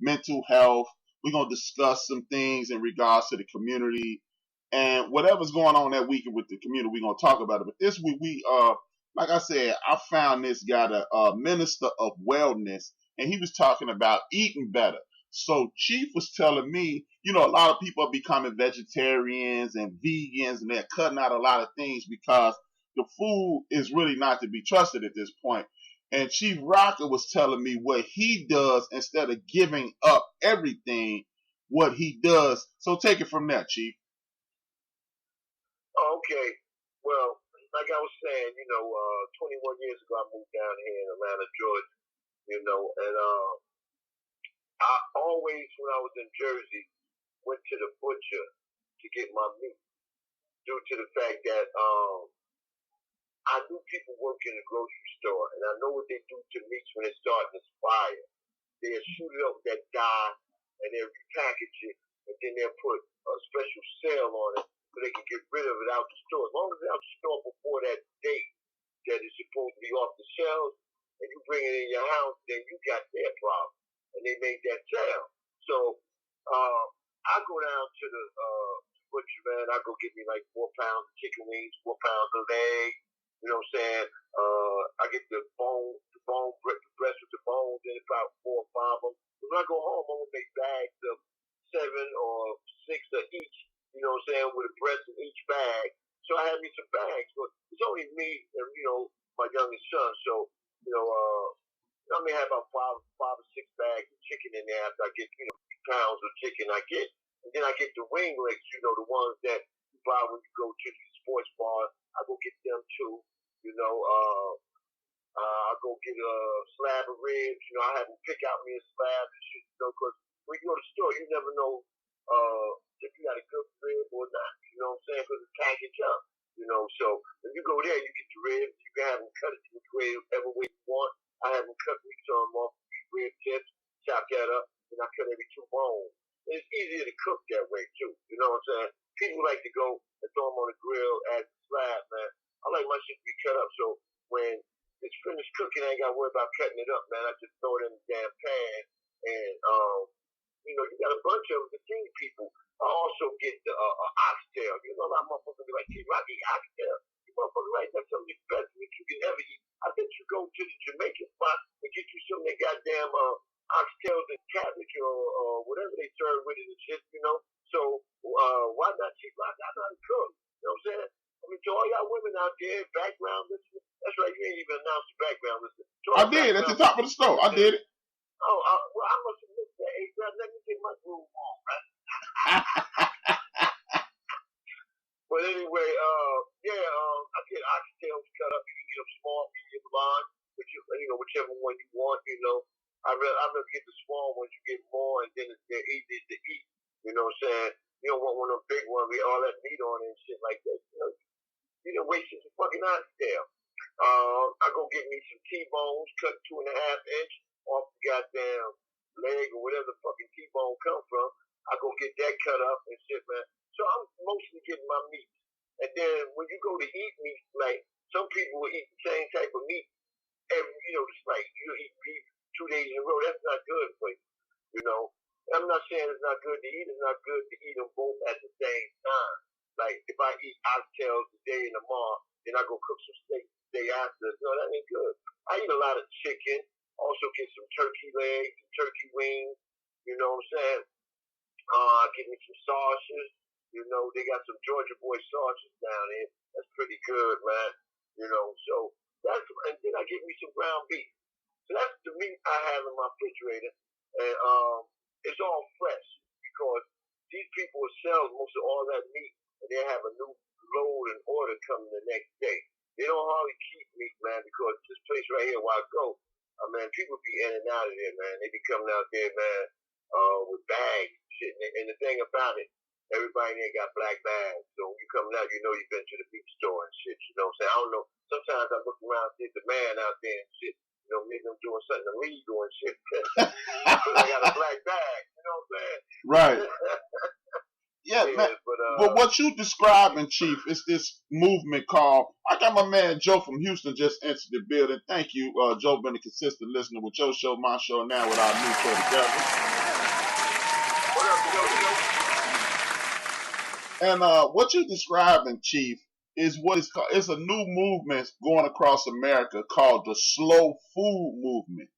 mental health. We're going to discuss some things in regards to the community and whatever's going on that weekend with the community. We're going to talk about it. But this week, like I said, I found this guy, the minister of wellness, and he was talking about eating better. So Cheif was telling me, a lot of people are becoming vegetarians and vegans, and they're cutting out a lot of things because the food is really not to be trusted at this point. And Cheif Rocka was telling me what he does instead of giving up everything, what he does. So take it from there, Cheif. Okay. Well, like I was saying, 21 years ago, I moved down here in Atlanta, Georgia, and I always, when I was in Jersey, went to the butcher to get my meat due to the fact that I knew people work in the grocery store, and I know what they do to meats when it's starting to expire. They'll shoot it up with that dye, and they'll repackage it, and then they'll put a special sale on it so they can get rid of it out the store. As long as it's out the store before that date that it's supposed to be off the shelves, and you bring it in your house, then you got their problem. And they made that sale. So I go down to the butcher, man. I go get me like 4 pounds of chicken wings, 4 pounds of leg. You know what I'm saying? I get the breast with the bones in, about 4 or 5 of them. When I go home, I'm gonna make bags of 7 or 6 of each. You know what I'm saying? With a breast in each bag. So I had me some bags, but it's only me and my youngest son. So I may have about 5 or 6 bags of chicken in there after I get, pounds of chicken I get. And then I get the wing legs, the ones that you buy when you go to these sports bars. I go get them too. I go get a slab of ribs. I have them pick out me a slab and shit, because when you go to the store, you never know if you got a good rib or not. You know what I'm saying? Because it's packaged up. So when you go there, you get the ribs. You can have them cut it whatever way you want. I have them cut me some off rib tips, chop that up, and I cut every 2 bones. And it's easier to cook that way too. You know what I'm saying? People like to go and throw them on the grill as a slab, man. I like my shit to be cut up, so when it's finished cooking, I ain't got to worry about cutting it up, man. I just throw it in the damn pan, and you got a bunch of the team people. I also get the oxtail. A lot of motherfuckers be like, "Hey, I eat oxtail." You motherfucker, right? That's some of the best meat you can ever eat. I think you go to the Jamaican spot and get you some of that goddamn oxtails and cabbage or whatever they serve with it and shit, So why not Cheif Rocka? I know how to cook. You know what I'm saying? I mean, to all y'all women out there, background listeners, that's right, you ain't even announced the background listeners. I did at the top of the store. I did it. Oh, well, I must have missed that. Hey, God, let me get my groove on, man. But anyway, I get oxtails cut up. You can get them small, medium, large, whichever one you want. I rather get the small ones. You get more, and then they're easy to eat. You know what I'm saying? You don't want one of them big ones with all that meat on it and shit like that. You done wasted the fucking oxtail. I go get me some T-bones, cut 2.5 inch off the goddamn leg or whatever the fucking T-bone come from. I go get that cut up and shit, man. So I'm mostly getting my meat. And then when you go to eat meat, like some people will eat the same type of meat it's like you eat beef 2 days in a row. That's not good for you. I'm not saying it's not good to eat. It's not good to eat them both at the same time. Like if I eat oxtails today and tomorrow, then I go cook some steak the day after. No, that ain't good. I eat a lot of chicken. Also get some turkey legs, some turkey wings. You know what I'm saying? Give me some sausages. They got some Georgia Boy sausages down here. That's pretty good, man. So that's, and then I get me some ground beef. So that's the meat I have in my refrigerator. And it's all fresh because these people will sell most of all that meat and they have a new load and order coming the next day. They don't hardly keep meat, man, because this place right here where I go, man, people be in and out of there, man. They be coming out there, man, with bags and shit. And the thing about it, everybody in there got black bags. So when you coming out, you've been to the meat store and shit. You know what I'm saying? I don't know. Sometimes I look around and see the man out there and shit. Maybe I'm doing something illegal and shit. Because I got a black bag. You know what I'm saying? Right. Yeah, man. But what you describing, Cheif, is this movement called. I got my man Joe from Houston just entered the building. Thank you, Joe, been a consistent listener with your show, my show, now with our new show together. And what you're describing, Chief, is what is called. It's a new movement going across America called the slow food movement.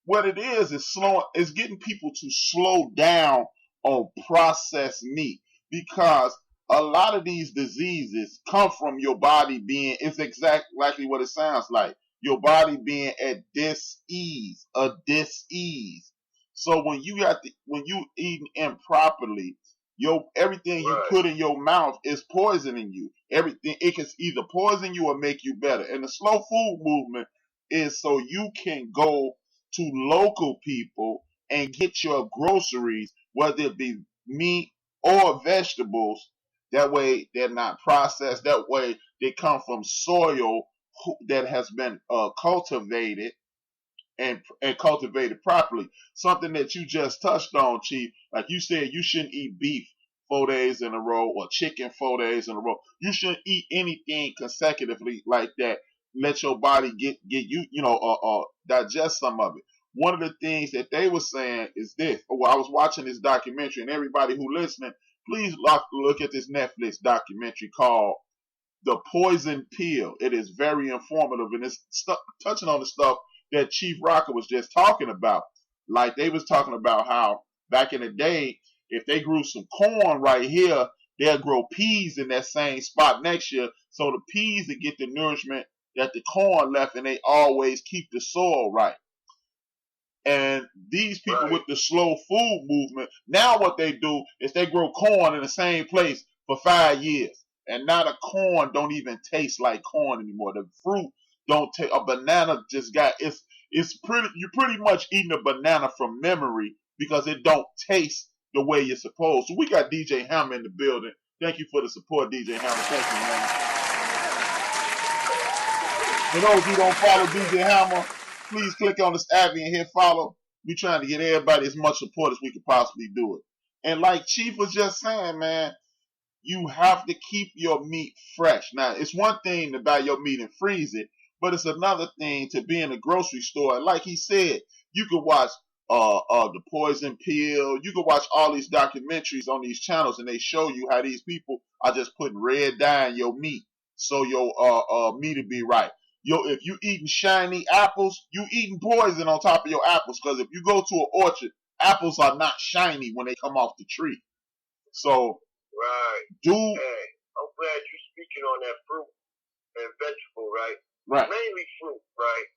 What it is slow is getting people to slow down on processed meat because a lot of these diseases come from your body being it's exactly what it sounds like. Your body being at dis-ease, a dis-ease. So when you eating improperly, your everything you Right. put in your mouth is poisoning you. Everything it can either poison you or make you better. And the slow food movement is so you can go to local people and get your groceries, whether it be meat or vegetables. That way they're not processed. That way they come from soil that has been cultivated and cultivated properly. Something that you just touched on, Chief. Like you said, you shouldn't eat beef 4 days in a row or chicken 4 days in a row. You shouldn't eat anything consecutively like that. Let your body get digest some of it. One of the things that they were saying is this. Well, I was watching this documentary, and everybody who listening, please look at this Netflix documentary called The Poison Pill. It is very informative, and it's touching on the stuff that Cheif Rocka was just talking about. Like they was talking about how back in the day, if they grew some corn right here, they'll grow peas in that same spot next year. So the peas that get the nourishment that the corn left, and they always keep the soil right. And these people Right. with the slow food movement, now what they do is they grow corn in the same place for 5 years. And now the corn don't even taste like corn anymore. The fruit don't taste. A banana just got it's pretty. You're pretty much eating a banana from memory because it don't taste the way you're supposed. So we got DJ Hammer in the building. Thank you for the support, DJ Hammer. Thank you, man. For those who don't follow DJ Hammer, please click on this Abby and hit follow. We trying to get everybody as much support as we could possibly do it. And like Chief was just saying, man, you have to keep your meat fresh. Now, it's one thing to buy your meat and freeze it, but it's another thing to be in a grocery store. And like he said, you could watch The Poison Pill. You could watch all these documentaries on these channels, and they show you how these people are just putting red dye in your meat so your meat will be right. If you eating shiny apples, you eating poison on top of your apples. Because if you go to an orchard, apples are not shiny when they come off the tree. So Right. do Hey, I'm glad you're speaking on that fruit and vegetable, right? right. Mainly fruit, right?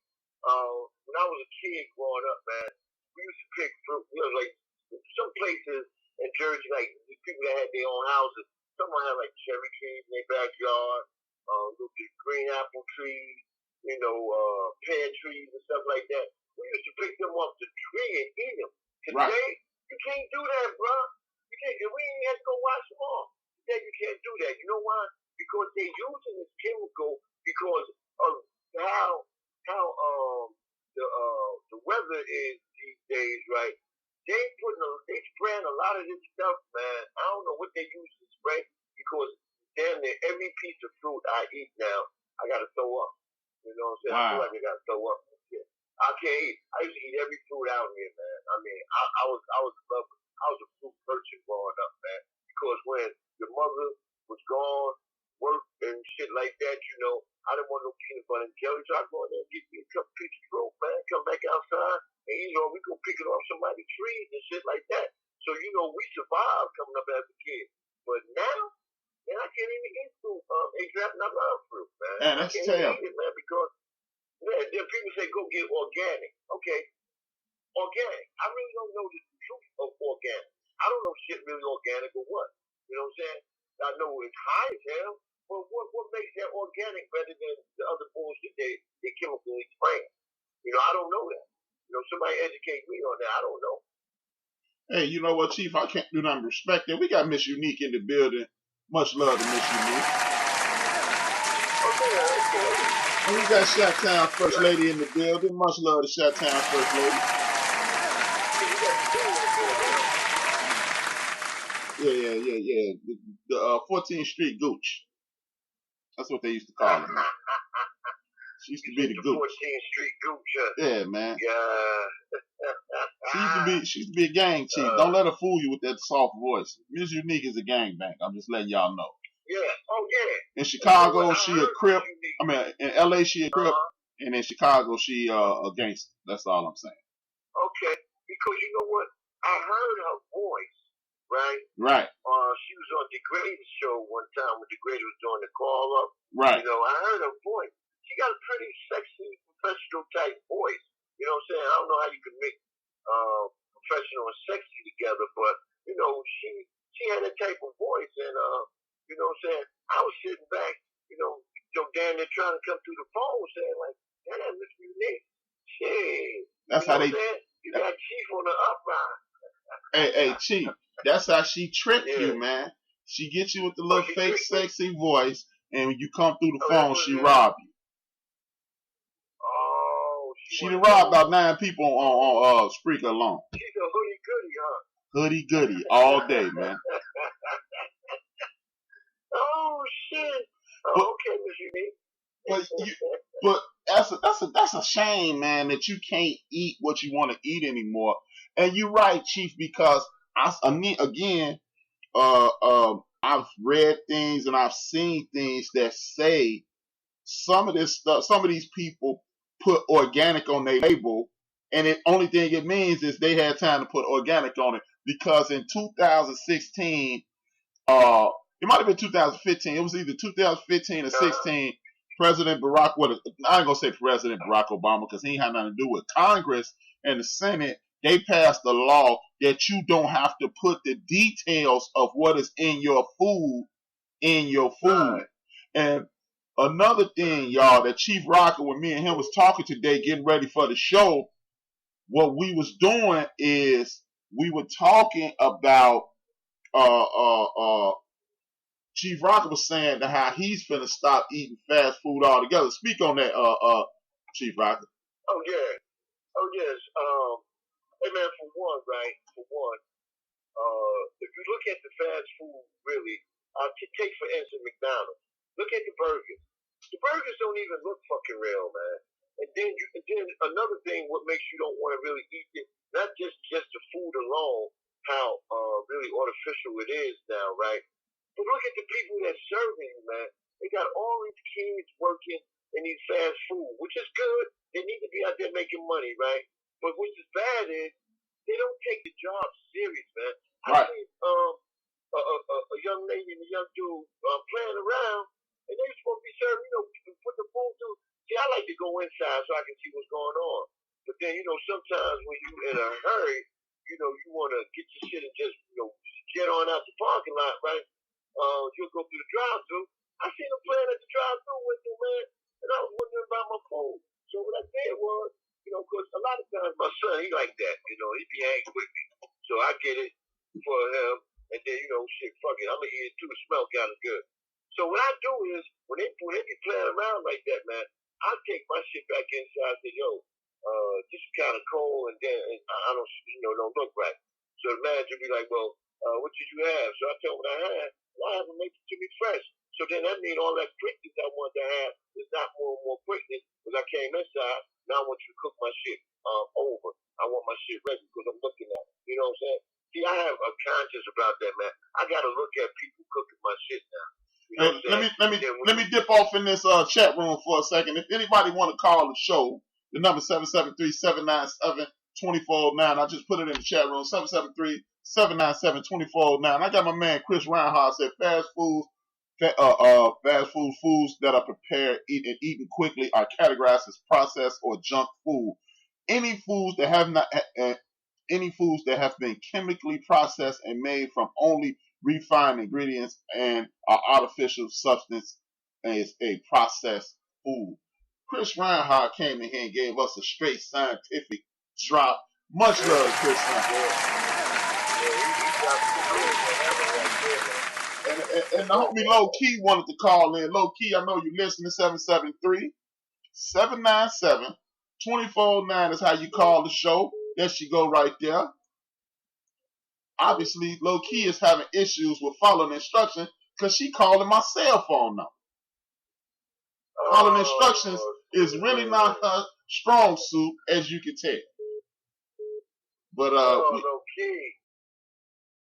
When I was a kid growing up, man, we used to pick fruit. You know, like some places in Jersey, like the people that had their own houses, someone had like cherry trees in their backyard, little green apple trees, pear trees and stuff like that. We used to pick them off the tree and eat them. Today, Right. you can't do that, bro. You can't. We ain't have to go wash them off. Today, you can't do that. You know why? Because they're using this chemical because of how the weather is these days, right? They spraying a lot of this stuff, man. I don't know what they use to spray because damn near every piece of fruit I eat now, I gotta throw up. You know what I'm saying? Wow. I feel like I gotta throw up. I can't eat. I used to eat every fruit out here, man. I mean, I was I was a fruit person growing up, man. Because when your mother was gone, work and shit like that, I didn't want no peanut butter and jelly, so I go in there and get me a couple pieces of fruit, man. Come back outside, and we gonna pick it off somebody's trees and shit like that. So we survived coming up as a kid. But now, man, I can't even eat fruit. And I love fruit, man. Man, I that's can't terrible. even eat it, man, because then people say go get organic. Okay, organic. I really don't know the truth of organic. I don't know shit really organic or what. You know what I'm saying? I know it's high as hell, but what makes that organic better than the other bullshit they chemically spraying? I don't know that. Somebody educate me on that. I don't know. Hey, you know what, Chief? I can't do nothing but respect that. We got Miss Unique in the building. Much love to Miss Unique. Okay. And we got Chi-Town First Lady in the building. Much love to Chi-Town First Lady. Yeah. The 14th Street Gooch. That's what they used to call it. She used to be the gooch. 14th Street gooch, huh? Yeah, man. Yeah. She used to be a gang chief. Don't let her fool you with that soft voice. Miss Unique is a gangbang. I'm just letting y'all know. Yeah. Oh, yeah. In Chicago, she a Crip. I mean, in LA, she a Crip. And in Chicago, she a gangster. That's all I'm saying. Okay. Because you know what? I heard her voice, right? Right. She was on the Greatest show one time when the Greatest was doing the call up. Right. You know, I heard her voice. She got a pretty sexy, professional type voice. You know what I'm saying? I don't know how you can mix professional and sexy together, but you know, she had that type of voice, and you know what I'm saying? I was sitting back, you know, Dan, they're trying to come through the phone saying like, damn, this is unique. Shit. That's how they. You got Cheif on the upline. Hey, Cheif. That's how she tricked you, man. She gets you with the little fake sexy voice, and when you come through the phone, she rob you. Oh, she done robbed about 9 people on Spreaker alone. She's a hoodie goodie, huh? Hoodie goodie all day, man. Oh shit. Oh, okay, Miss Unique. But that's a shame, man, that you can't eat what you want to eat anymore. And you're right, Cheif, because I've read things and I've seen things that say some of this stuff, some of these people put organic on their label, and the only thing it means is they had time to put organic on it, because in 2016, it might have been 2015, it was either 2015 or 16, President Barack, I ain't gonna say President Barack Obama, because he ain't had nothing to do with Congress and the Senate. They passed a law that you don't have to put the details of what is in your food in your food. And another thing, y'all, that Cheif Rocka, when me and him was talking today, getting ready for the show, what we was doing is we were talking about Cheif Rocka was saying that how he's finna stop eating fast food altogether. Speak on that, Cheif Rocka. Oh yeah. Oh yes. Hey man, for one, if you look at the fast food, really, take for instance McDonald's. Look at the burgers. The burgers don't even look fucking real, man. And then another thing, what makes you don't want to really eat it, not just the food alone, how really artificial it is now, right? But look at the people that's serving you, man. They got all these kids working in these fast food, which is good. They need to be out there making money, right? But what is bad is they don't take the job serious, man. Right. I see a young lady and a young dude playing around, and they supposed to be serving, you know, put the food through. See, I like to go inside so I can see what's going on. But then, you know, sometimes when you in a hurry, you know, you want to get your shit and just, you know, get on out the parking lot, right? You'll go through the drive-thru. I seen them playing at the drive-thru with them, man, and I was wondering about my food. So what I did was, you know, because a lot of times my son, he like that, you know, he be angry with me. So I get it for him, and then, you know, shit, fuck it, I'm going to eat it too. It smells kind of good. So what I do is, when they be playing around like that, man, I take my shit back inside and say, yo, this is kind of cold, and then I don't, you know, don't look right. So the manager be like, well, what did you have? So I tell him what I had, and I have them make it to me fresh. So then that means all that quickness I want to have is not more and more quickness, because I came inside. Now I want you to cook my shit over. I want my shit ready because I'm looking at it. You know what I'm saying? See, I have a conscience about that, man. I gotta look at people cooking my shit now. You know let me dip off in this chat room for a second. If anybody want to call the show, the number 773-797-2409. I just put it in the chat room. 773-797-2409. I got my man Chris Reinhardt said fast foods that are prepared and eaten quickly are categorized as processed or junk food. Any foods that have been chemically processed and made from only refined ingredients and artificial substance is a processed food. Chris Reinhardt came in here and gave us a straight scientific drop. Much love, Chris Reinhardt. And the homie Low Key wanted to call in. Low Key, I know you listen to 773-797-2409 is how you call the show. There she go right there. Obviously, Low Key is having issues with following instructions because she calling my cell phone number. Following instructions is really not her strong suit, as you can tell. But no key.